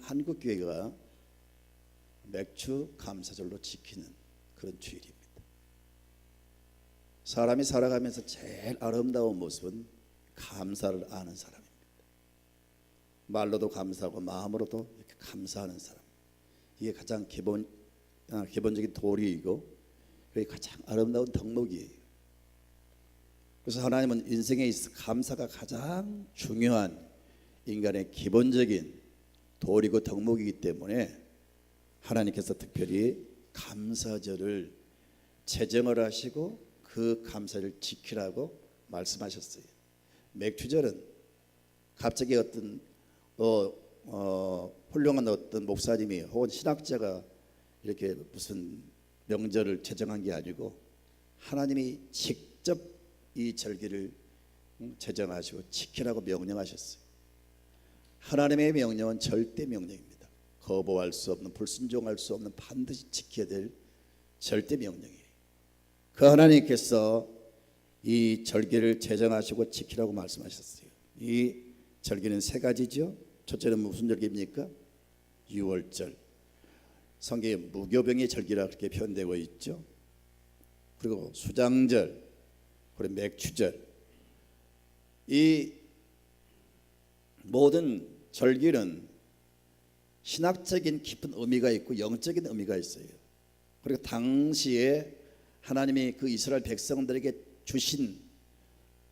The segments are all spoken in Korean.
한국교회가 맥주 감사절로 지키는 그런 주일입니다. 사람이 살아가면서 제일 아름다운 모습은 감사를 아는 사람입니다. 말로도 감사하고 마음으로도 이렇게 감사하는 사람, 이게 가장 기본적인 도리이고 그게 가장 아름다운 덕목이에요. 그래서 하나님은 인생에 있어 감사가 가장 중요한 인간의 기본적인 도리고 덕목이기 때문에 하나님께서 특별히 감사절을 제정을 하시고 그 감사를 지키라고 말씀하셨어요. 맥주절은 갑자기 어떤 훌륭한 어떤 목사님이 혹은 신학자가 이렇게 무슨 명절을 제정한 게 아니고 하나님이 직접 이 절기를 제정하시고 지키라고 명령하셨어요. 하나님의 명령은 절대 명령입니다. 거부할 수 없는, 불순종할 수 없는, 반드시 지켜야 될 절대 명령이에요. 그 하나님께서 이 절기를 제정하시고 지키라고 말씀하셨어요. 이 절기는 세 가지죠. 첫째는 무슨 절기입니까? 유월절. 성경에 무교병의 절기라 그렇게 표현되고 있죠. 그리고 수장절, 그리고 맥주절. 이 모든 절기는 신학적인 깊은 의미가 있고 영적인 의미가 있어요. 그리고 당시에 하나님이 그 이스라엘 백성들에게 주신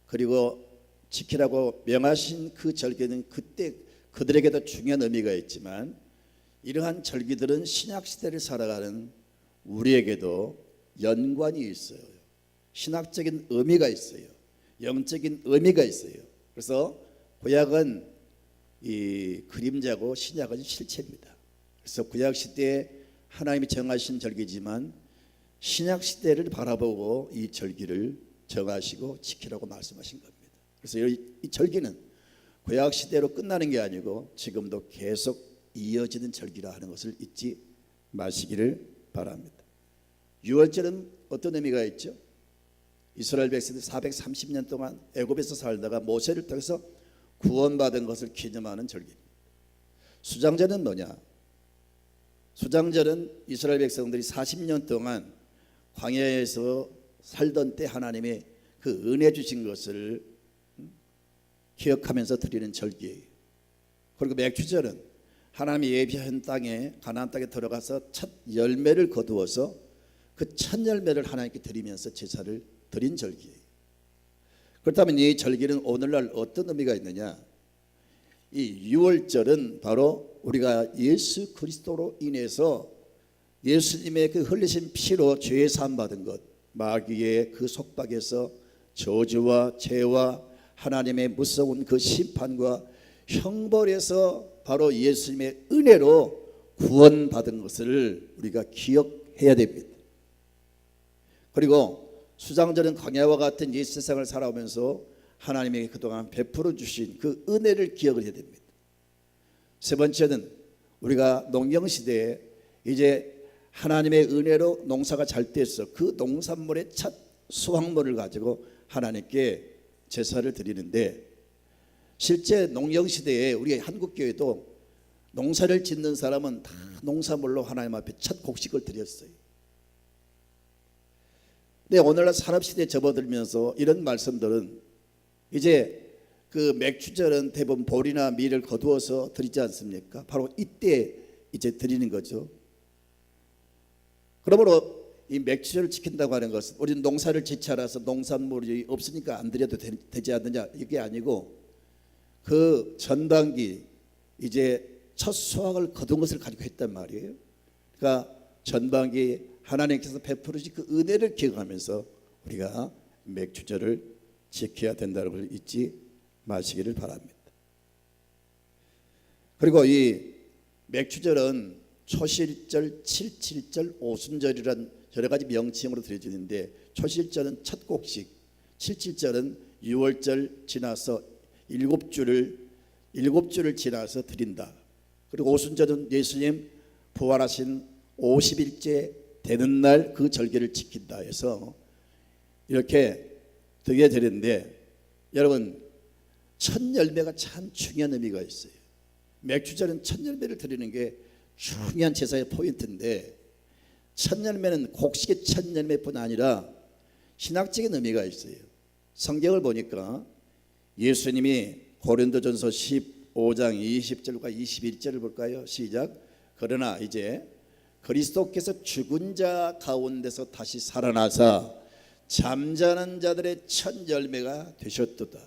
그리고 지키라고 명하신 그 절기는 그때 그들에게도 중요한 의미가 있지만 이러한 절기들은 신약시대를 살아가는 우리에게도 연관이 있어요. 신학적인 의미가 있어요. 영적인 의미가 있어요. 그래서 구약은 이 그림자고 신약은 실체입니다. 그래서 구약시대에 하나님이 정하신 절기지만 신약시대를 바라보고 이 절기를 정하시고 지키라고 말씀하신 겁니다. 그래서 이 절기는 구약시대로 끝나는 게 아니고 지금도 계속 이어지는 절기라 하는 것을 잊지 마시기를 바랍니다. 유월절은 어떤 의미가 있죠? 이스라엘 백성들이 430년 동안 애굽에서 살다가 모세를 통해서 구원받은 것을 기념하는 절기입니다. 수장절은 뭐냐? 수장절은 이스라엘 백성들이 40년 동안 광야에서 살던 때 하나님의 그 은혜 주신 것을 기억하면서 드리는 절기예요. 그리고 맥주절은 하나님이 예비한 땅에 가나안 땅에 들어가서 첫 열매를 거두어서 그 첫 열매를 하나님께 드리면서 제사를 드린 절기예요. 그렇다면 이 절기는 오늘날 어떤 의미가 있느냐? 이 유월절은 바로 우리가 예수 그리스도로 인해서 예수님의 그 흘리신 피로 죄 사함 받은 것, 마귀의 그 속박에서 저주와 죄와 하나님의 무서운 그 심판과 형벌에서 바로 예수님의 은혜로 구원받은 것을 우리가 기억해야 됩니다. 그리고 수장절은 광야와 같은 이 세상을 살아오면서 하나님이 그동안 베풀어 주신 그 은혜를 기억을 해야 됩니다. 세 번째는 우리가 농경시대에 이제 하나님의 은혜로 농사가 잘 돼서 그 농산물의 첫 수확물을 가지고 하나님께 제사를 드리는데, 실제 농경시대에 우리 한국교회도 농사를 짓는 사람은 다 농사물로 하나님 앞에 첫 곡식을 드렸어요. 근데 오늘날 산업시대에 접어들면서 이런 말씀들은 이제 그 맥주절은 대부분 보리나 밀을 거두어서 드리지 않습니까? 바로 이때 이제 드리는 거죠. 그러므로 이 맥주절을 지킨다고 하는 것은 우리는 농사를 짓지 않아서 농산물이 없으니까 안 드려도 되지 않느냐, 이게 아니고 그 전반기 이제 첫 수확을 거둔 것을 가지고 했단 말이에요. 그러니까 전반기 하나님께서 베풀으신 그 은혜를 기억하면서 우리가 맥주절을 지켜야 된다는 걸 잊지 마시기를 바랍니다. 그리고 이 맥주절은 초실절, 칠칠절, 오순절이란 여러 가지 명칭으로 드려지는데, 초실절은 첫 곡식, 칠칠절은 유월절 지나서 일곱 주를 지나서 드린다. 그리고 오순절은 예수님 부활하신 50일째 되는 날 그 절기를 지킨다 해서 이렇게 드려야 되는데, 여러분 첫 열매가 참 중요한 의미가 있어요. 맥주절은 첫 열매를 드리는 게 중요한 제사의 포인트인데, 첫 열매는 곡식의 첫 열매뿐 아니라 신학적인 의미가 있어요. 성경을 보니까 예수님이 고린도전서 15장 20절과 21절을 볼까요? 시작. 그러나 이제 그리스도께서 죽은 자 가운데서 다시 살아나사 잠자는 자들의 첫 열매가 되셨도다.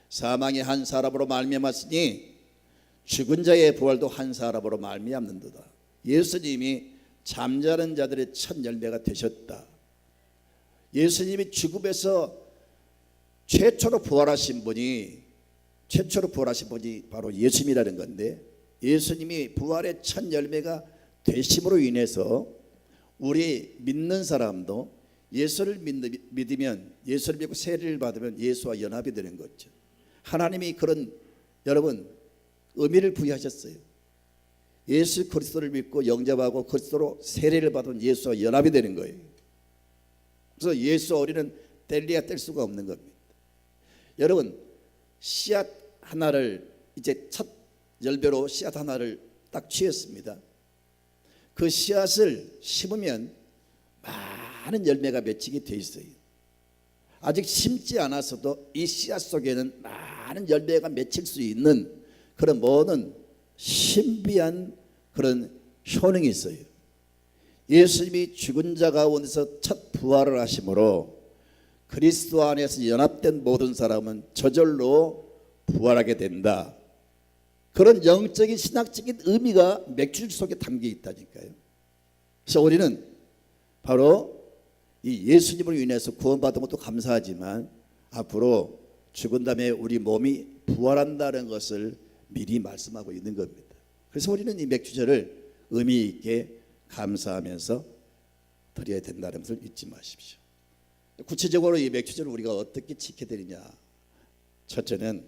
사망이 한 사람으로 말미암았으니 죽은 자의 부활도 한 사람으로 말미암는도다. 예수님이 잠자는 자들의 첫 열매가 되셨다. 예수님이 죽음에서 최초로 부활하신 분이 바로 예수님이라는 건데, 예수님이 부활의 첫 열매가 되심으로 인해서 우리 믿는 사람도 예수를 믿으면, 예수를 믿고 세례를 받으면 예수와 연합이 되는 거죠. 하나님이 그런 여러분 의미를 부여하셨어요. 예수 그리스도를 믿고 영접하고 그리스도로 세례를 받으면 예수와 연합이 되는 거예요. 그래서 예수 어리는 뗄래야 뗄 수가 없는 겁니다. 여러분, 씨앗 하나를, 이제 첫 열매로 씨앗 하나를 딱 취했습니다. 그 씨앗을 심으면 많은 열매가 맺히게 돼 있어요. 아직 심지 않았어도 이 씨앗 속에는 많은 열매가 맺힐 수 있는 그런 모든 신비한 그런 효능이 있어요. 예수님이 죽은 자 가운데서 첫 부활을 하심으로 그리스도 안에서 연합된 모든 사람은 저절로 부활하게 된다. 그런 영적인 신학적인 의미가 맥주 속에 담겨 있다니까요. 그래서 우리는 바로 이 예수님으로 인해서 구원받은 것도 감사하지만 앞으로 죽은 다음에 우리 몸이 부활한다는 것을 미리 말씀하고 있는 겁니다. 그래서 우리는 이 맥주절을 의미 있게 감사하면서 드려야 된다는 것을 잊지 마십시오. 구체적으로 이 맥주절을 우리가 어떻게 지켜야 되느냐. 첫째는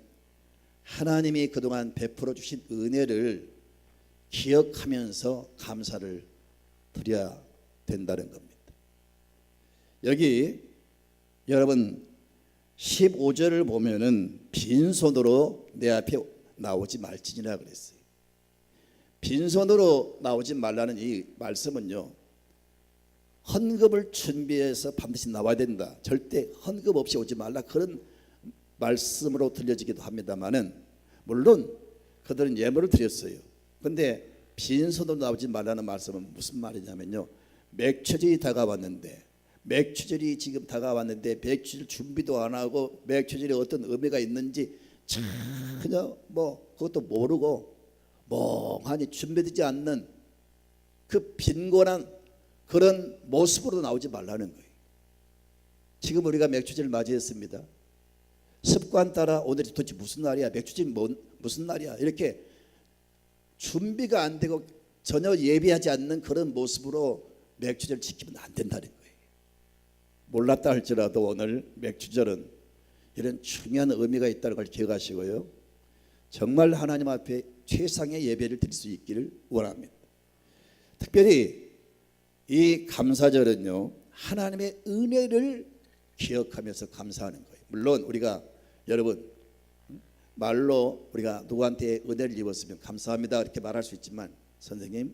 하나님이 그동안 베풀어 주신 은혜를 기억하면서 감사를 드려야 된다는 겁니다. 여기 여러분 15절을 보면은 빈손으로 내 앞에 나오지 말지니라 그랬어요. 빈손으로 나오지 말라는 이 말씀은요, 헌금을 준비해서 반드시 나와야 된다, 절대 헌금 없이 오지 말라, 그런 말씀으로 들려지기도 합니다만은, 물론 그들은 예물을 드렸어요. 근데 빈손으로 나오지 말라는 말씀은 무슨 말이냐면요, 맥주절이 다가왔는데, 맥주절 준비도 안 하고 맥주절이 어떤 의미가 있는지 전혀 그것도 모르고 멍하니 준비되지 않는 그 빈곤한 그런 모습으로 나오지 말라는 거예요. 지금 우리가 맥주절을 맞이했습니다. 습관 따라 오늘이 도대체 무슨 날이야, 맥주절이 무슨 날이야, 이렇게 준비가 안 되고 전혀 예비하지 않는 그런 모습으로 맥주절을 지키면 안 된다는 거예요. 몰랐다 할지라도 오늘 맥주절은 이런 중요한 의미가 있다는 걸 기억하시고요, 정말 하나님 앞에 최상의 예배를 드릴 수 있기를 원합니다. 특별히 이 감사절은요, 하나님의 은혜를 기억하면서 감사하는 거예요. 물론 우리가 여러분 말로 우리가 누구한테 은혜를 입었으면 감사합니다 이렇게 말할 수 있지만, 선생님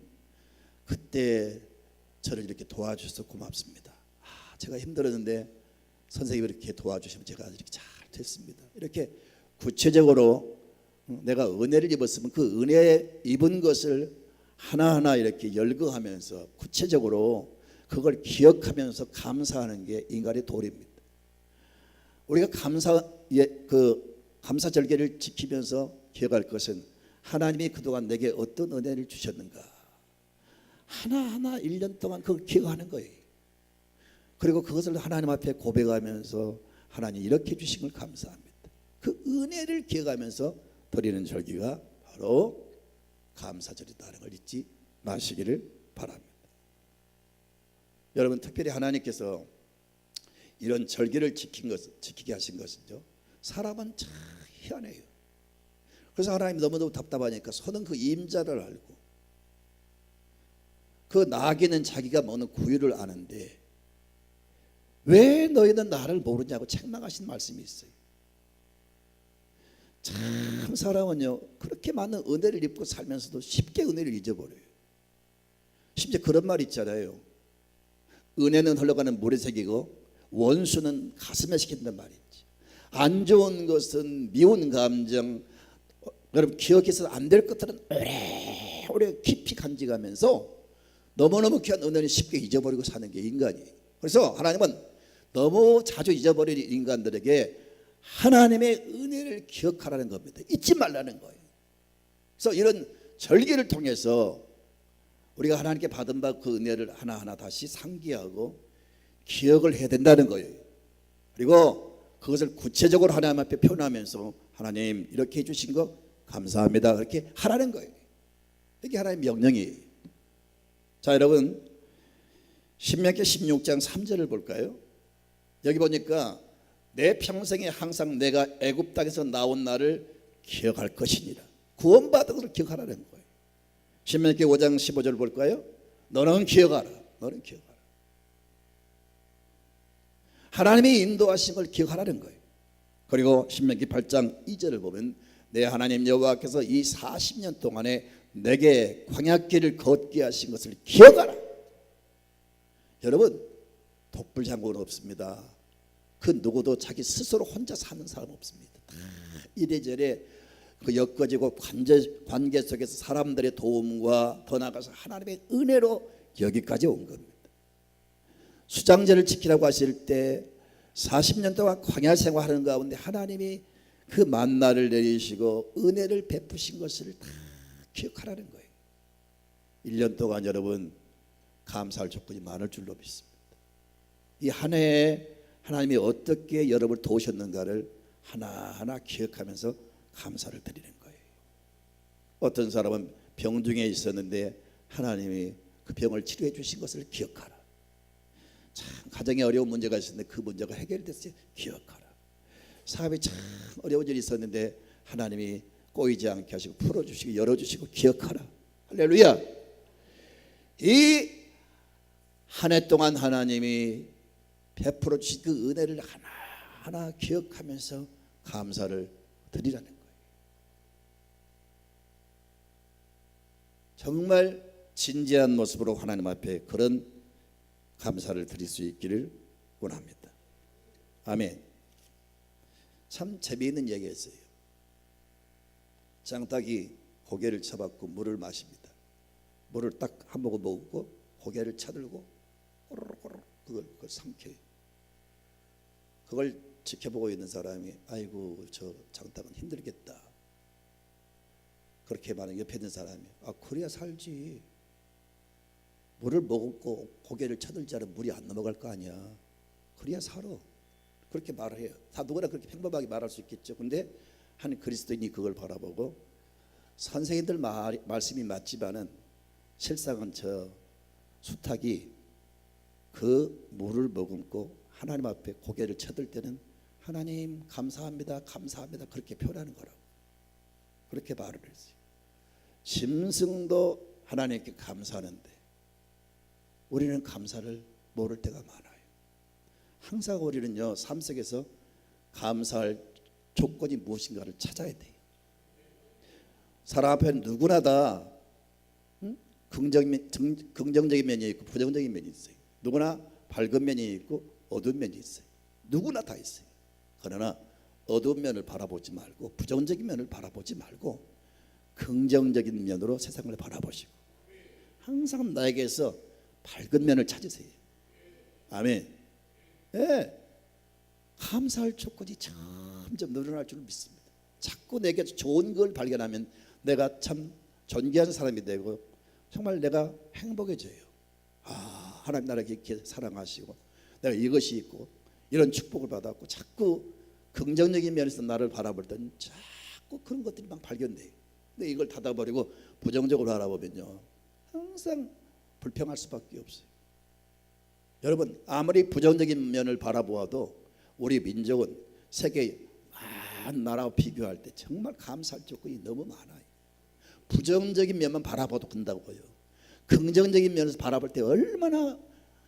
그때 저를 이렇게 도와주셔서 고맙습니다. 제가 힘들었는데 선생님이 이렇게 도와주시면 제가 이렇게 잘 됐습니다. 이렇게 구체적으로 내가 은혜를 입었으면 그 은혜 입은 것을 하나하나 이렇게 열거하면서 구체적으로 그걸 기억하면서 감사하는 게 인간의 도리입니다. 우리가 감사절개를 지키면서 기억할 것은 하나님이 그동안 내게 어떤 은혜를 주셨는가, 하나하나 1년 동안 그걸 기억하는 거예요. 그리고 그것을 하나님 앞에 고백하면서 하나님 이렇게 주신 걸 감사합니다, 그 은혜를 기억하면서 드리는 절기가 바로 감사절이라는 걸 잊지 마시기를 바랍니다. 여러분, 특별히 하나님께서 이런 절기를 지키게 하신 것은요, 사람은 참 희한해요. 그래서 하나님 너무너무 답답하니까 손은 그 임자를 알고 그 나귀는 자기가 먹는 구유를 아는데 왜 너희는 나를 모르냐고 책망하신 말씀이 있어요. 참 사람은요 그렇게 많은 은혜를 입고 살면서도 쉽게 은혜를 잊어버려요. 심지어 그런 말 있잖아요. 은혜는 흘러가는 물에 새기고 원수는 가슴에 새긴단 말이지. 안 좋은 것은 미운 감정, 여러분 기억해서 안 될 것들은 오래 깊이 간직하면서 너무너무 귀한 은혜를 쉽게 잊어버리고 사는 게 인간이에요. 그래서 하나님은 너무 자주 잊어버리는 인간들에게 하나님의 은혜를 기억하라는 겁니다. 잊지 말라는 거예요. 그래서 이런 절기를 통해서 우리가 하나님께 받은 바 그 은혜를 하나하나 다시 상기하고 기억을 해야 된다는 거예요. 그리고 그것을 구체적으로 하나님 앞에 표현하면서 하나님 이렇게 해주신 거 감사합니다 그렇게 하라는 거예요. 이게 하나님의 명령이에요. 자 여러분 신명기 16장 3절을 볼까요? 여기 보니까 내 평생에 항상 내가 애굽 땅에서 나온 날을 기억할 것이니라. 구원받은 것을 기억하라는 거예요. 신명기 5장 15절 볼까요? 너는 기억하라. 너는 기억하라. 하나님의 인도하신 걸 기억하라는 거예요. 그리고 신명기 8장 2절을 보면 내 하나님 여호와께서 이 40년 동안에 내게 광야길을 걷게 하신 것을 기억하라. 여러분 독불장군은 없습니다. 그 누구도 자기 스스로 혼자 사는 사람 없습니다. 다 이래저래 그 엮어지고 관계 속에서 사람들의 도움과 더 나아가서 하나님의 은혜로 여기까지 온 겁니다. 수장제를 지키라고 하실 때 40년 동안 광야 생활하는 가운데 하나님이 그 만나를 내리시고 은혜를 베푸신 것을 다 기억하라는 거예요. 1년 동안 여러분 감사할 조건이 많을 줄로 믿습니다. 이 한 해에 하나님이 어떻게 여러분을 도우셨는가를 하나하나 기억하면서 감사를 드리는 거예요. 어떤 사람은 병중에 있었는데 하나님이 그 병을 치료해 주신 것을 기억하라. 참 가정에 어려운 문제가 있었는데 그 문제가 해결됐어요. 기억하라. 사업이 참 어려운 일이 있었는데 하나님이 꼬이지 않게 하시고 풀어주시고 열어주시고 기억하라. 할렐루야. 이 한 해 동안 하나님이 베풀어 주신 그 은혜를 하나하나 기억하면서 감사를 드리라는 거예요. 정말 진지한 모습으로 하나님 앞에 그런 감사를 드릴 수 있기를 원합니다. 아멘. 참 재미있는 얘기였어요. 장닭이 고개를 쳐박고 물을 마십니다. 물을 딱 한 모금 먹고 고개를 쳐들고 꼬르륵 그걸 삼켜요. 그걸 지켜보고 있는 사람이 아이고 저 장닭은 힘들겠다. 그렇게 말하는 옆에 있는 사람이 아 그래야 살지. 물을 먹고 고개를 쳐들지 않으면 물이 안 넘어갈 거 아니야. 그래야 살아. 그렇게 말을 해요. 다 누구나 그렇게 평범하게 말할 수 있겠죠. 근데 한 그리스도인이 그걸 바라보고 선생님들 말씀이 맞지만은 실상은 저 수탉이 그 물을 머금고 하나님 앞에 고개를 쳐들 때는 하나님 감사합니다 감사합니다 그렇게 표현하는 거라고. 그렇게 말을 했어요. 짐승도 하나님께 감사하는데 우리는 감사를 모를 때가 많아요. 항상 우리는요 삶 속에서 감사할 조건이 무엇인가를 찾아야 돼요. 사람 앞에 누구나 다 긍정적인 면이 있고 부정적인 면이 있어요. 누구나 밝은 면이 있고 어두운 면이 있어요. 누구나 다 있어요. 그러나 어두운 면을 바라보지 말고 부정적인 면을 바라보지 말고 긍정적인 면으로 세상을 바라보시고 항상 나에게서 밝은 면을 찾으세요. 아멘. 네. 감사할 조건이 점점 늘어날 줄 믿습니다. 자꾸 내게 좋은 걸 발견하면 내가 참 존귀한 사람이 되고 정말 내가 행복해져요. 아, 하나님 나를 이렇게 사랑하시고 내가 이것이 있고 이런 축복을 받았고 자꾸 긍정적인 면에서 나를 바라볼 때는 자꾸 그런 것들이 막 발견돼요. 근데 이걸 닫아버리고 부정적으로 바라보면요 항상 불평할 수밖에 없어요. 여러분 아무리 부정적인 면을 바라보아도 우리 민족은 세계 많은 나라와 비교할 때 정말 감사할 조건이 너무 많아요. 부정적인 면만 바라봐도 된다고요. 긍정적인 면에서 바라볼 때 얼마나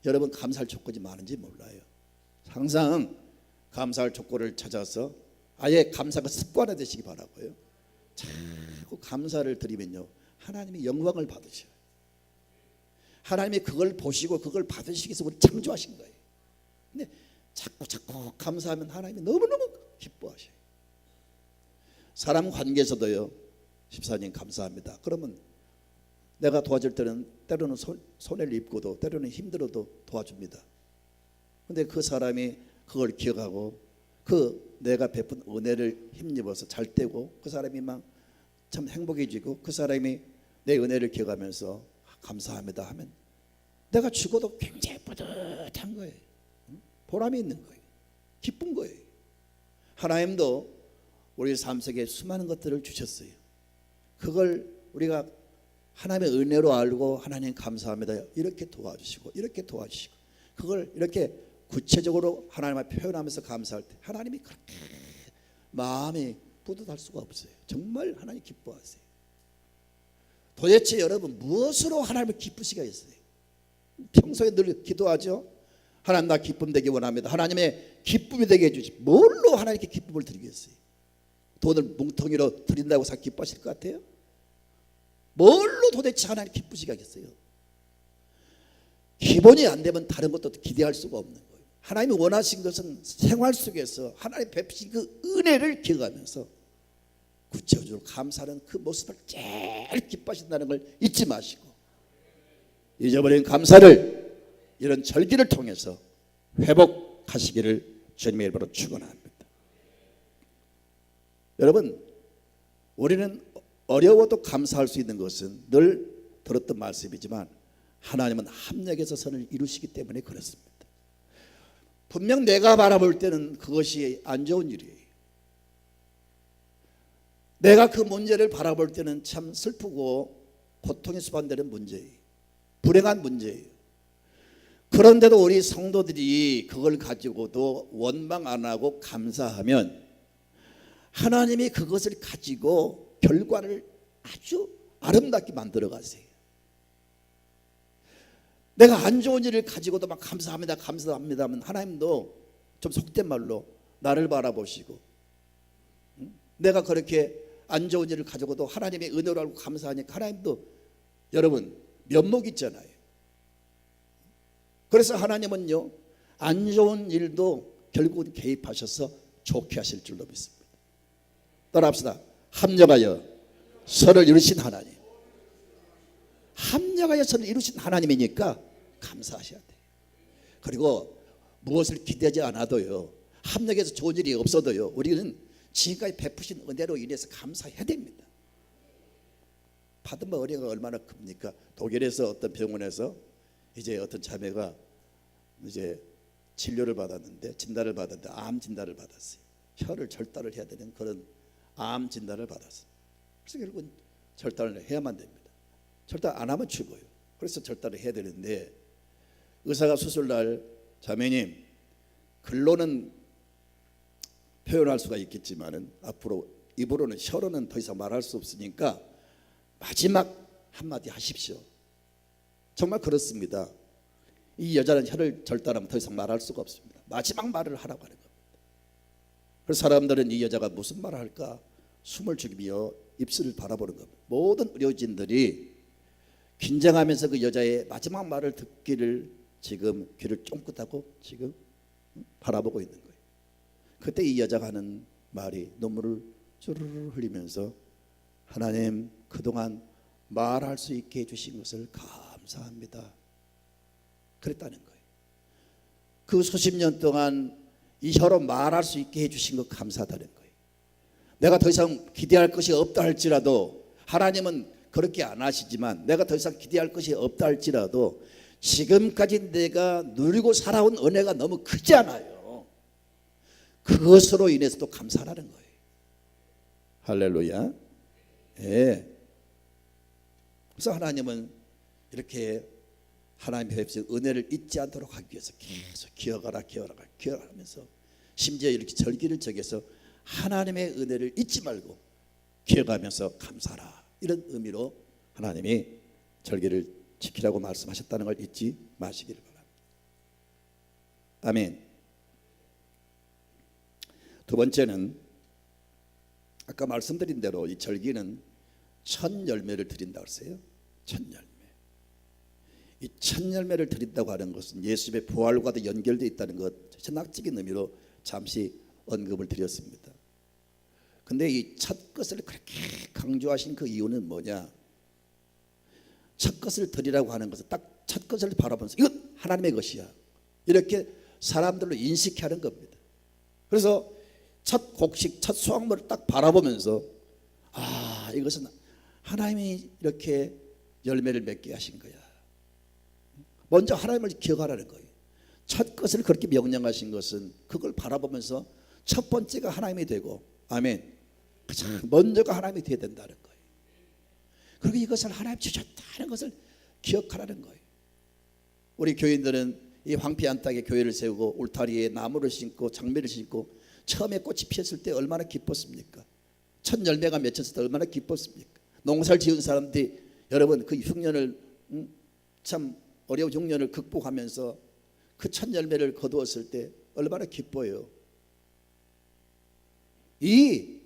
여러분 감사할 조건이 많은지 몰라요. 항상 감사할 조건을 찾아서 아예 감사가 습관화 되시기 바라고요. 자꾸 감사를 드리면요, 하나님이 영광을 받으셔요. 하나님이 그걸 보시고 그걸 받으시기 위해서 우리 창조하신 거예요. 근데 자꾸 감사하면 하나님이 너무너무 기뻐하셔요. 사람 관계에서도요, 집사님 감사합니다. 그러면 내가 도와줄 때는 때로는 손해를 입고도 때로는 힘들어도 도와줍니다. 근데 그 사람이 그걸 기억하고 그 내가 베푼 은혜를 힘입어서 잘 되고 그 사람이 막 참 행복해지고 그 사람이 내 은혜를 기억하면서 감사합니다 하면 내가 죽어도 굉장히 뿌듯한 거예요. 보람이 있는 거예요. 기쁜 거예요. 하나님도 우리 삶 속에 수많은 것들을 주셨어요. 그걸 우리가 하나님의 은혜로 알고 하나님 감사합니다 이렇게 도와주시고 이렇게 도와주시고 그걸 이렇게 구체적으로 하나님 앞에 표현하면서 감사할 때 하나님이 그렇게 마음이 뿌듯할 수가 없어요. 정말 하나님 기뻐하세요. 도대체 여러분 무엇으로 하나님을 기쁘시겠어요? 평소에 늘 기도하죠. 하나님 나 기쁨 되기 원합니다. 하나님의 기쁨이 되게 해주시. 뭘로 하나님께 기쁨을 드리겠어요? 돈을 뭉텅이로 드린다고 해서 기뻐하실 것 같아요? 뭘로 도대체 하나님 기쁘시겠어요? 기본이 안 되면 다른 것도 기대할 수가 없는 거예요. 하나님이 원하신 것은 생활 속에서 하나님 베푸신 그 은혜를 기억하면서 구체적으로 감사하는 그 모습을 제일 기뻐하신다는 걸 잊지 마시고 잊어버린 감사를 이런 절기를 통해서 회복하시기를 주님의 이름으로 축원합니다. 여러분, 우리는 어려워도 감사할 수 있는 것은 늘 들었던 말씀이지만 하나님은 합력해서 선을 이루시기 때문에 그렇습니다. 분명 내가 바라볼 때는 그것이 안 좋은 일이에요. 내가 그 문제를 바라볼 때는 참 슬프고 고통이 수반되는 문제예요. 불행한 문제예요. 그런데도 우리 성도들이 그걸 가지고도 원망 안 하고 감사하면 하나님이 그것을 가지고 결과를 아주 아름답게 만들어 가세요. 내가 안 좋은 일을 가지고도 막 감사합니다 하면 하나님도 좀 속된 말로 나를 바라보시고 내가 그렇게 안 좋은 일을 가지고도 하나님의 은혜로 알고 감사하니까 하나님도 여러분 면목 있잖아요. 그래서 하나님은요 안 좋은 일도 결국은 개입하셔서 좋게 하실 줄로 믿습니다. 따라합시다. 합력하여 선을 이루신 하나님. 합력하여 선을 이루신 하나님이니까 감사하셔야 돼요. 그리고 무엇을 기대하지 않아도요 합력해서 좋은 일이 없어도요 우리는 지금까지 베푸신 은혜로 인해서 감사해야 됩니다. 받은 바 은혜가 얼마나 큽니까? 독일에서 어떤 병원에서 이제 어떤 자매가 이제 진료를 받았는데 진단을 받았는데 암 진단을 받았어요. 혀를 절단을 해야 되는 그런 암 진단을 받았어요. 그래서 결국은 절단을 해야만 됩니다. 절단 안 하면 죽어요. 그래서 절단을 해야 되는데 의사가 수술날 자매님 글로는 표현할 수가 있겠지만은 앞으로 입으로는 혀로는 더 이상 말할 수 없으니까 마지막 한마디 하십시오. 정말 그렇습니다. 이 여자는 혀를 절단하면 더 이상 말할 수가 없습니다. 마지막 말을 하라고 하는 겁니다. 그래서 사람들은 이 여자가 무슨 말을 할까 숨을 죽이며 입술을 바라보는 겁니다. 모든 의료진들이 긴장하면서 그 여자의 마지막 말을 듣기를 지금 귀를 쫑긋하고 지금 바라보고 있는 거예요. 그때 이 여자가 하는 말이 눈물을 주르르 흘리면서 하나님 그동안 말할 수 있게 해주신 것을 감사합니다 그랬다는 거예요. 그 수십 년 동안 이 혀로 말할 수 있게 해주신 것 감사하다는 거예요. 내가 더 이상 기대할 것이 없다 할지라도 하나님은 그렇게 안 하시지만 내가 더 이상 기대할 것이 없다 할지라도 지금까지 내가 누리고 살아온 은혜가 너무 크지 않아요. 그것으로 인해서도 감사하는 거예요. 할렐루야. 예. 그래서 하나님은 이렇게 하나님의 베푸신 은혜를 잊지 않도록 하기 위해서 계속 기억하면서 심지어 이렇게 절기를 정해서 하나님의 은혜를 잊지 말고 기억하면서 감사하라 이런 의미로 하나님이 절기를 지키라고 말씀하셨다는 걸 잊지 마시기를 바랍니다. 아멘. 두 번째는 아까 말씀드린 대로 이 절기는 첫 열매를 드린다고 했어요. 첫 열매. 이 첫 열매를 드린다고 하는 것은 예수님의 부활과도 연결되어 있다는 것, 신학적인 의미로 잠시 언급을 드렸습니다. 근데 이 첫 것을 그렇게 강조하신 그 이유는 뭐냐? 첫 것을 드리라고 하는 것은 딱 첫 것을 바라보면서 이건 하나님의 것이야, 이렇게 사람들로 인식하는 겁니다. 그래서 첫 곡식, 첫 수확물을 딱 바라보면서 아, 이것은 하나님이 이렇게 열매를 맺게 하신 거야. 먼저 하나님을 기억하라는 거예요. 첫 것을 그렇게 명령하신 것은 그걸 바라보면서 첫 번째가 하나님이 되고, 아멘, 가장 먼저가 하나님이 되어야 된다는 거예요. 그리고 이것을 하나님 주셨다는 것을 기억하라는 거예요. 우리 교인들은 이 황폐한 땅에 교회를 세우고 울타리에 나무를 심고 장미를 심고 처음에 꽃이 피었을 때 얼마나 기뻤습니까? 첫 열매가 맺혔을 때 얼마나 기뻤습니까? 농사를 지은 사람들이 여러분 그 흉년을 참 어려운 흉년을 극복하면서 그 첫 열매를 거두었을 때 얼마나 기뻐요. 이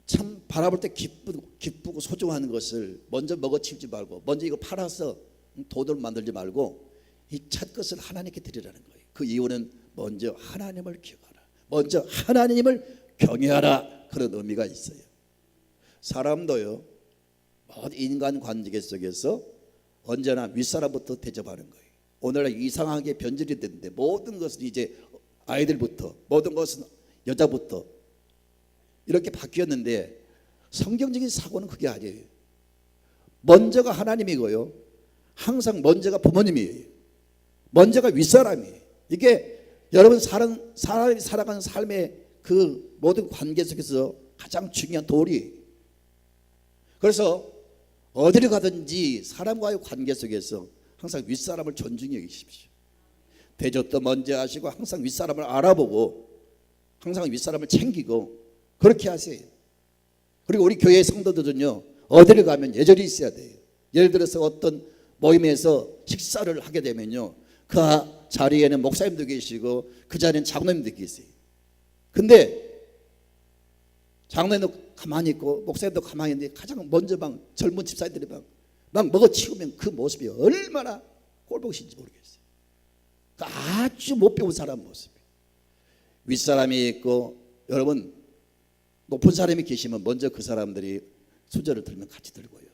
참 바라볼 때 기쁘고 소중한 것을 먼저 먹어치우지 말고, 먼저 이거 팔아서 돈을 만들지 말고 이 첫 것을 하나님께 드리라는 거예요. 그 이유는 먼저 하나님을 기억하라, 먼저 하나님을 경외하라, 그런 의미가 있어요. 사람도요, 모든 인간관계 속에서 언제나 윗사람부터 대접하는 거예요. 오늘날 이상하게 변질이 됐는데 모든 것은 이제 아이들부터, 모든 것은 여자부터 이렇게 바뀌었는데 성경적인 사고는 그게 아니에요. 먼저가 하나님이고요, 항상 먼저가 부모님이에요. 먼저가 윗사람이에요. 이게 여러분 사람이 살아가는 삶의 그 모든 관계 속에서 가장 중요한 도리예요. 그래서 어디를 가든지 사람과의 관계 속에서 항상 윗사람을 존중해 주십시오. 대접도 먼저 하시고 항상 윗사람을 알아보고 항상 윗사람을 챙기고 그렇게 하세요. 그리고 우리 교회 성도들은요, 어디를 가면 예절이 있어야 돼요. 예를 들어서 어떤 모임에서 식사를 하게 되면요, 그 자리에는 목사님도 계시고 그 자리에는 장로님도 계세요. 근데 장로님도 가만히 있고 목사님도 가만히 있는데 가장 먼저 막 젊은 집사님들이 막 먹어치우면 그 모습이 얼마나 꼴보기신지 모르겠어요. 아주 못 배운 사람 모습이에요. 윗사람이 있고 여러분 높은 사람이 계시면 먼저 그 사람들이 수저를 들면 같이 들고요,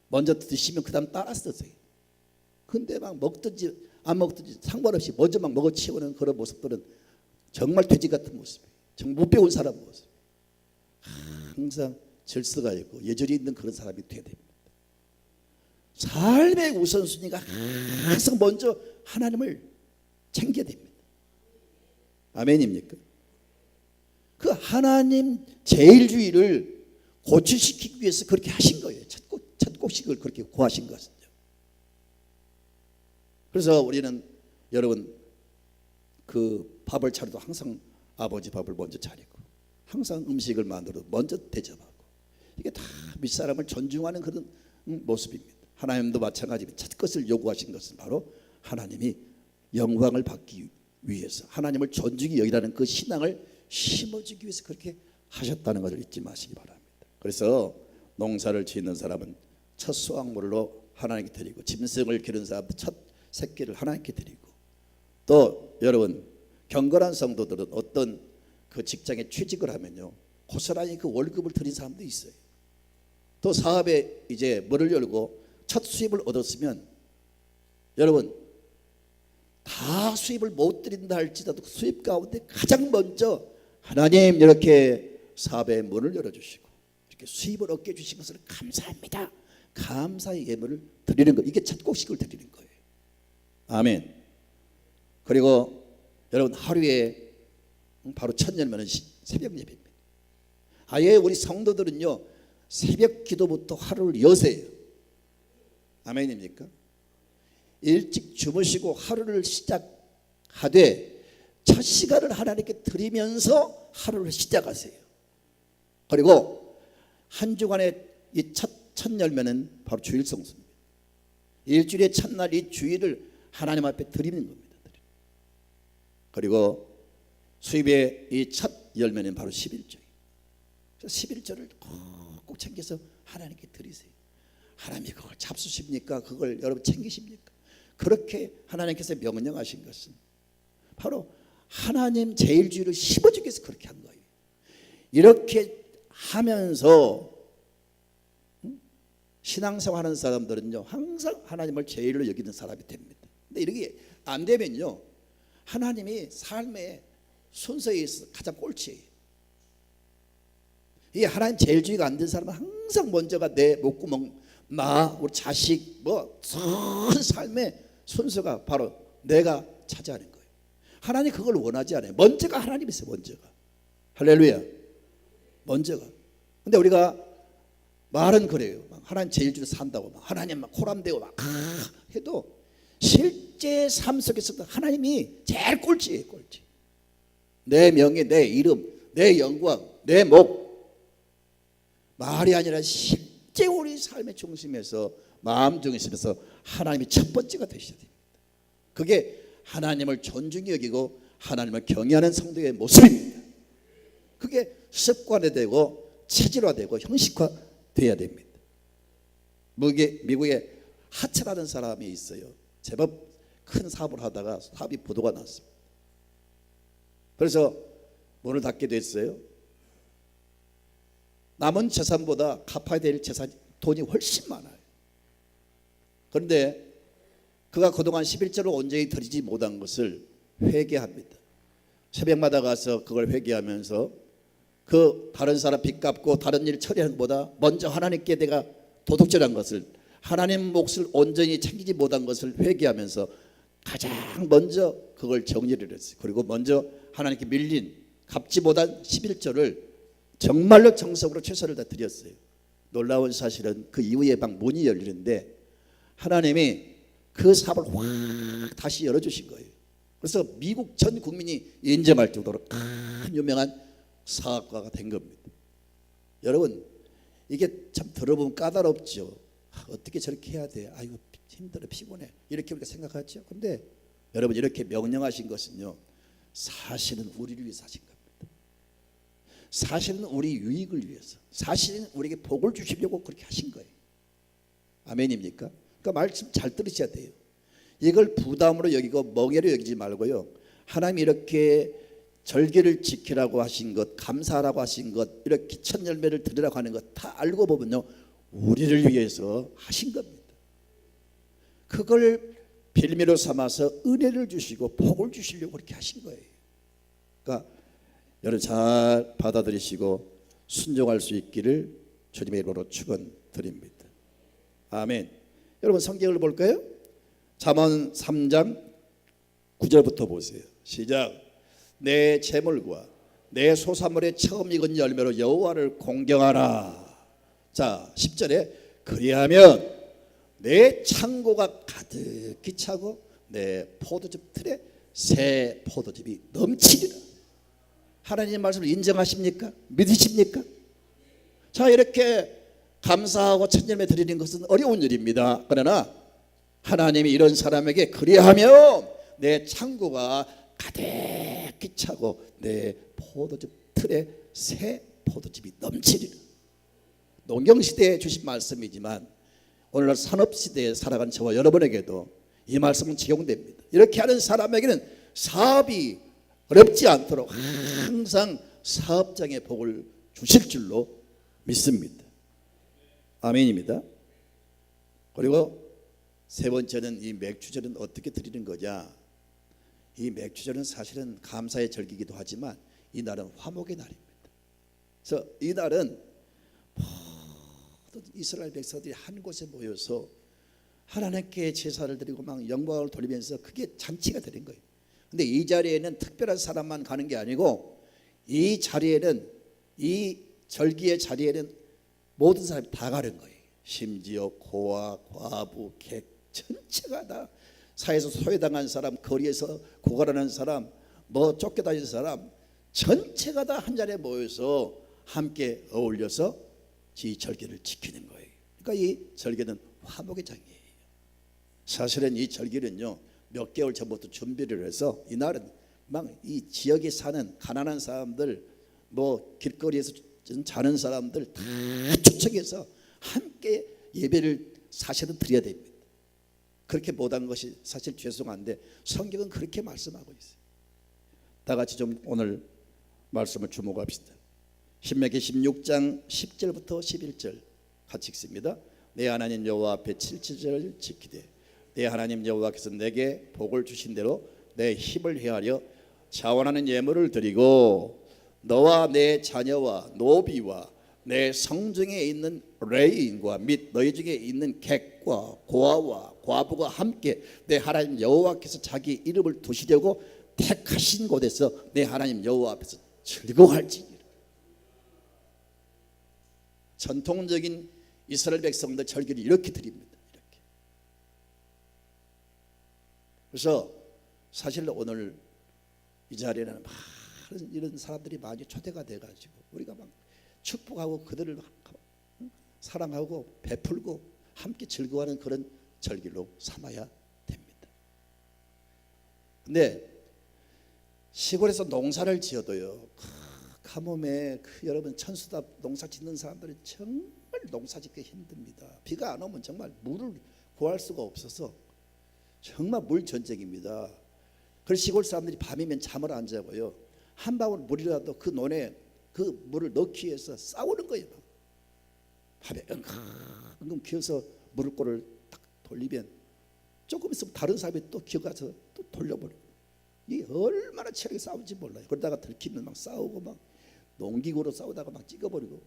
먼저 드시면 그 다음 따라서 드세요. 근데 막 먹든지 안 먹든지 상관없이 먼저 막 먹어치우는 그런 모습들은 정말 돼지 같은 모습이에요. 정말 못 배운 사람 모습. 항상 질서가 있고 예절이 있는 그런 사람이 돼야 됩니다. 삶의 우선순위가 항상 먼저 하나님을 챙겨야 됩니다. 아멘입니까? 그 하나님 제일주의를 고취시키기 위해서 그렇게 하신 거예요. 첫 곡식을 그렇게 구하신 것은요. 그래서 우리는 여러분 그 밥을 차려도 항상 아버지 밥을 먼저 차리고 항상 음식을 만들어도 먼저 대접하고, 이게 다 윗사람을 존중하는 그런 모습입니다. 하나님도 마찬가지입니다. 첫 것을 요구하신 것은 바로 하나님이 영광을 받기 위해서 하나님을 존중히 여기라는 그 신앙을 심어주기 위해서 그렇게 하셨다는 것을 잊지 마시기 바랍니다. 그래서 농사를 짓는 사람은 첫 수확물로 하나님께 드리고, 짐승을 기르는 사람은 첫 새끼를 하나님께 드리고, 또 여러분 경건한 성도들은 어떤 그 직장에 취직을 하면요, 고스란히 그 월급을 드린 사람도 있어요. 또 사업에 이제 문을 열고 첫 수입을 얻었으면 여러분 다 수입을 못 드린다 할지라도 수입 가운데 가장 먼저 하나님 이렇게 사업의 문을 열어주시고 이렇게 수입을 얻게 해주신 것을 감사합니다, 감사의 예물을 드리는 것, 이게 첫 곡식을 드리는 거예요. 아멘. 그리고 여러분 하루에 바로 첫 열매는 새벽 예배입니다. 아예 우리 성도들은요 새벽 기도부터 하루를 여세요. 아멘입니까? 일찍 주무시고 하루를 시작하되 첫 시간을 하나님께 드리면서 하루를 시작하세요. 그리고 한 주간의 이 첫 열매는 바로 주일 성수입니다. 일주일의 첫날 이 주일을 하나님 앞에 드리는 겁니다. 그리고 수입의 이 첫 열매는 바로 11조예요. 11조를 꼭 챙겨서 하나님께 드리세요. 하나님이 그걸 잡수십니까? 그걸 여러분 챙기십니까? 그렇게 하나님께서 명령하신 것은 바로 하나님 제일주의를 심어주기 위해서 그렇게 한 거예요. 이렇게 하면서 신앙생활 하는 사람들은요 항상 하나님을 제일로 여기는 사람이 됩니다. 근데 이렇게 안 되면요 하나님이 삶의 순서에 있어서 가장 꼴찌예요. 이 하나님 제일주의가 안 된 사람은 항상 먼저가 내 목구멍, 나, 우리 자식, 전 삶의 순서가 바로 내가 차지하는 거예요. 하나님 그걸 원하지 않아요. 먼저가 하나님이세요. 먼저가. 할렐루야. 먼저가. 근데 우리가 말은 그래요. 하나님 제일주의로 산다고 막 하나님 막 코람대고 막 해도 실제 삶 속에서 하나님이 제일 꼴찌예요. 꼴찌. 내 명예, 내 이름, 내 영광, 내 목. 말이 아니라 실제 우리 삶의 중심에서 마음 중심에서 하나님이 첫 번째가 되셔야 됩니다. 그게 하나님을 존중히 여기고 하나님을 경외하는 성도의 모습입니다. 그게 습관화되고 체질화되고 형식화돼야 됩니다. 미국에 하철하는 사람이 있어요. 제법 큰 사업을 하다가 사업이 부도가 났습니다. 그래서 문을 닫게 됐어요. 남은 재산보다 갚아야 될 돈이 훨씬 많아요. 그런데 그가 그동안 11조를 온전히 드리지 못한 것을 회개합니다. 새벽마다 가서 그걸 회개하면서 그 다른 사람 빚 갚고 다른 일 처리하는 것보다 먼저 하나님께 내가 도둑질한 것을 하나님 몫을 온전히 챙기지 못한 것을 회개하면서 가장 먼저 그걸 정리를 했어요. 그리고 먼저 하나님께 밀린 갚지 못한 11조를 정말로 정성으로 최선을 다 드렸어요. 놀라운 사실은 그 이후에 막 문이 열리는데 하나님이 그 사업을 확 다시 열어주신 거예요. 그래서 미국 전 국민이 인정할 정도로 큰 유명한 사업가가 된 겁니다. 여러분 이게 참 들어보면 까다롭죠. 어떻게 저렇게 해야 돼? 아이고 힘들어 피곤해 이렇게 우리가 생각하죠. 그런데 여러분 이렇게 명령하신 것은요 사실은 우리를 위해서 하신 겁니다. 사실은 우리 유익을 위해서, 사실은 우리에게 복을 주시려고 그렇게 하신 거예요. 아멘입니까? 그러니까 말씀 잘 들으셔야 돼요. 이걸 부담으로 여기고 멍해로 여기지 말고요. 하나님이 이렇게 절기를 지키라고 하신 것, 감사하라고 하신 것, 이렇게 첫 열매를 드리라고 하는 것 다 알고 보면요 우리를 위해서 하신 겁니다. 그걸 빌미로 삼아서 은혜를 주시고 복을 주시려고 그렇게 하신 거예요. 그러니까 여러분 잘 받아들이시고 순종할 수 있기를 주님의 이름으로 축원드립니다. 아멘. 여러분 성경을 볼까요? 잠언 3장 9절부터 보세요. 시작. 내 재물과 내 소산물의 처음 익은 열매로 여호와를 공경하라. 자 10절에 그리하면 내 창고가 가득히 차고 내 포도즙 틀에 새 포도즙이 넘치리라. 하나님의 말씀을 인정하십니까? 믿으십니까? 자 이렇게 감사하고 첫 열매 드리는 것은 어려운 일입니다. 그러나 하나님이 이런 사람에게 그리하면 내 창고가 가득히 차고 내 포도즙 틀에 새 포도즙이 넘치리라. 농경시대에 주신 말씀이지만 오늘날 산업시대에 살아가는 저와 여러분에게도 이 말씀은 적용됩니다. 이렇게 하는 사람에게는 사업이 어렵지 않도록 항상 사업장의 복을 주실 줄로 믿습니다. 아멘입니다. 그리고 세 번째는 이 맥주절은 어떻게 드리는 거냐. 이 맥주절은 사실은 감사의 절기이기도 하지만 이 날은 화목의 날입니다. 그래서 이 날은 모든 이스라엘 백성들이 한 곳에 모여서 하나님께 제사를 드리고 막 영광을 돌리면서 그게 잔치가 되는 거예요. 근데 이 자리에는 특별한 사람만 가는 게 아니고 이 자리에는 이 절기의 자리에는 모든 사람이 다 가는 거예요. 심지어 고아, 과부, 객 전체가 다 사회에서 소외당한 사람, 거리에서 고갈하는 사람, 뭐 쫓겨다니는 사람 전체가 다 한 자리에 모여서 함께 어울려서 이 절기를 지키는 거예요. 그러니까 이 절기는 화목의 장이에요. 사실은 이 절기는요 몇 개월 전부터 준비를 해서 이날은 막 이 지역에 사는 가난한 사람들 뭐 길거리에서 자는 사람들 다 초청해서 함께 예배를 사실은 드려야 됩니다. 그렇게 못한 것이 사실 죄송한데 성경은 그렇게 말씀하고 있어요. 다 같이 좀 오늘 말씀을 주목합시다. 신명기 16장 10절부터 11절 같이 읽습니다. 내 하나님 여호와 앞에 7절을 지키되 내 하나님 여호와께서 내게 복을 주신 대로 내 힘을 헤아려 자원하는 예물을 드리고 너와 내 자녀와 노비와 내 성중에 있는 레인과 및 너희 중에 있는 객과 고아와 과부가 함께 내 하나님 여호와께서 자기 이름을 두시려고 택하신 곳에서 내 하나님 여호와 앞에서 즐거워할지니라. 전통적인 이스라엘 백성들 절기를 이렇게 드립니다. 이렇게. 그래서 사실 오늘 이 자리에는 많은 이런 사람들이 많이 초대가 돼가지고 우리가 막 축복하고 그들을 사랑하고 베풀고 함께 즐거워하는 그런 절기로 삼아야 됩니다. 근데 시골에서 농사를 지어도요, 가뭄에 여러분 천수답 농사 짓는 사람들은 정말 농사 짓기 힘듭니다. 비가 안 오면 정말 물을 구할 수가 없어서 정말 물 전쟁입니다. 그래서 시골 사람들이 밤이면 잠을 안 자고요, 한 방울 물이라도 그 논에 그 물을 넣기 위해서 싸우는 거예요. 밤에 엉금 기어서 물꼬를 딱 돌리면 조금 있으면 다른 사람이 또 기어가서 또 돌려버리고, 이 얼마나 치열하게 싸운지 몰라요. 그러다가 들키면 막 싸우고 막 농기구로 싸우다가 막 찍어버리고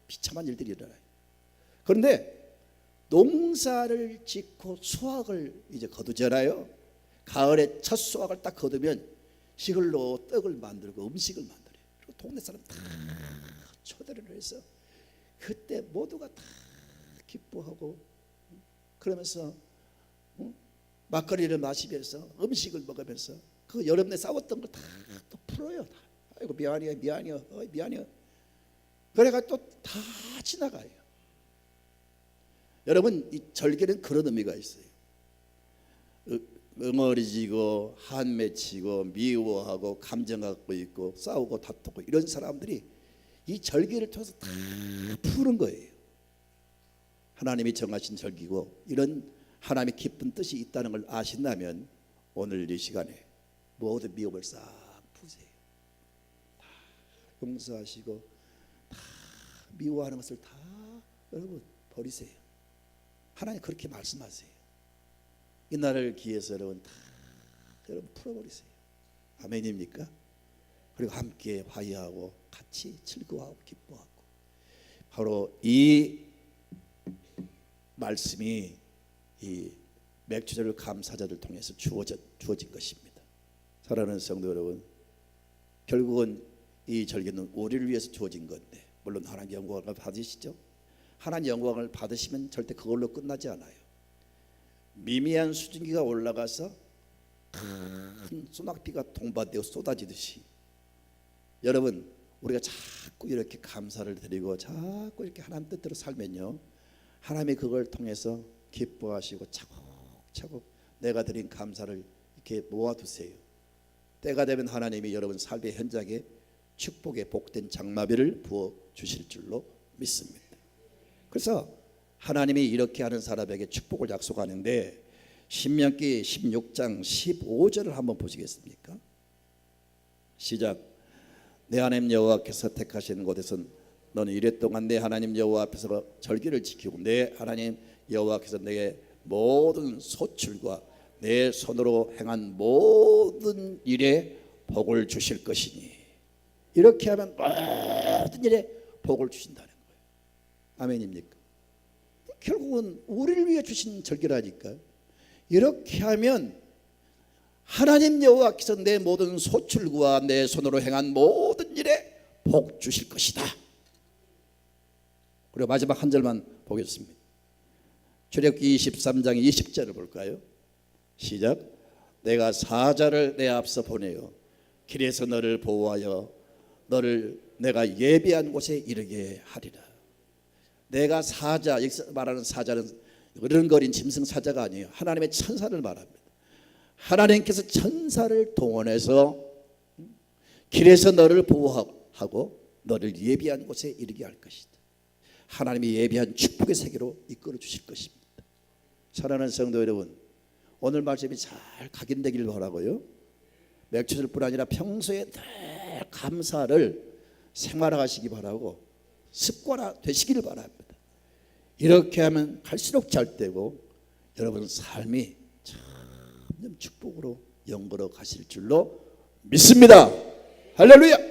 비참한 일들이 일어나요. 그런데 농사를 짓고 수확을 이제 거두잖아요. 가을에 첫 수확을 딱 거두면 시글로 떡을 만들고 음식을 만들어요. 그리고 동네 사람 다 초대를 해서 그때 모두가 다 기뻐하고 그러면서 막걸리를 마시면서 음식을 먹으면서 그 여름에 싸웠던 걸 다 또 풀어요. 아이고 미안해요, 미안해요, 미안해요. 그래가 또 다 지나가요. 여러분, 이 절기는 그런 의미가 있어요. 응어리지고 한맺히고 미워하고 감정 갖고 있고 싸우고 다투고 이런 사람들이 이 절기를 통해서 다 푸는 거예요. 하나님이 정하신 절기고 이런 하나님의 깊은 뜻이 있다는 걸 아신다면 오늘 이 시간에 모든 미움을 싹 푸세요. 다 용서하시고 다 미워하는 것을 다 여러분 버리세요. 하나님 그렇게 말씀하세요. 이 날을 기해서 여러분 다 여러분 풀어버리세요. 아멘입니까? 그리고 함께 화해하고 같이 즐거워하고 기뻐하고, 바로 이 말씀이 이 맥주절 감사절을 통해서 주어진 것입니다. 사랑하는 성도 여러분, 결국은 이 절기는 우리를 위해서 주어진 건데, 물론 하나님 영광을 받으시죠. 하나님 영광을 받으시면 절대 그걸로 끝나지 않아요. 미미한 수증기가 올라가서 큰 소낙비가 동반되어 쏟아지듯이 여러분, 우리가 자꾸 이렇게 감사를 드리고 자꾸 이렇게 하나님 뜻대로 살면요, 하나님이 그걸 통해서 기뻐하시고 차곡차곡 내가 드린 감사를 이렇게 모아두세요. 때가 되면 하나님이 여러분 삶의 현장에 축복의 복된 장마비를 부어 주실 줄로 믿습니다. 그래서 하나님이 이렇게 하는 사람에게 축복을 약속하는데, 신명기 16장 15절을 한번 보시겠습니까? 시작. 내 하나님 여호와께서 택하신 곳에선 너는 이랫동안 내 하나님 여호와 앞에서 절기를 지키고 내 하나님 여호와께서 내게 모든 소출과 내 손으로 행한 모든 일에 복을 주실 것이니, 이렇게 하면 모든 일에 복을 주신다는 거예요. 아멘입니까? 결국은 우리를 위해 주신 절기라니까요. 이렇게 하면 하나님 여호와께서 내 모든 소출과 내 손으로 행한 모든 일에 복 주실 것이다. 그리고 마지막 한 절만 보겠습니다. 출애굽기 23장 20절을 볼까요? 시작. 내가 사자를 내 앞서 보내어 길에서 너를 보호하여 너를 내가 예비한 곳에 이르게 하리라. 내가 사자, 여기서 말하는 사자는 어른거린 짐승 사자가 아니에요. 하나님의 천사를 말합니다. 하나님께서 천사를 동원해서 길에서 너를 보호하고 하고 너를 예비한 곳에 이르게 할 것이다. 하나님이 예비한 축복의 세계로 이끌어 주실 것입니다. 사랑하는 성도 여러분, 오늘 말씀이 잘 각인되길 바라고요. 맥주절뿐 아니라 평소에 늘 감사를 생활하시기 바라고 습관화 되시기를 바랍니다. 이렇게 하면 갈수록 잘 되고 여러분 삶이 참 축복으로 연걸어 가실 줄로 믿습니다. 할렐루야.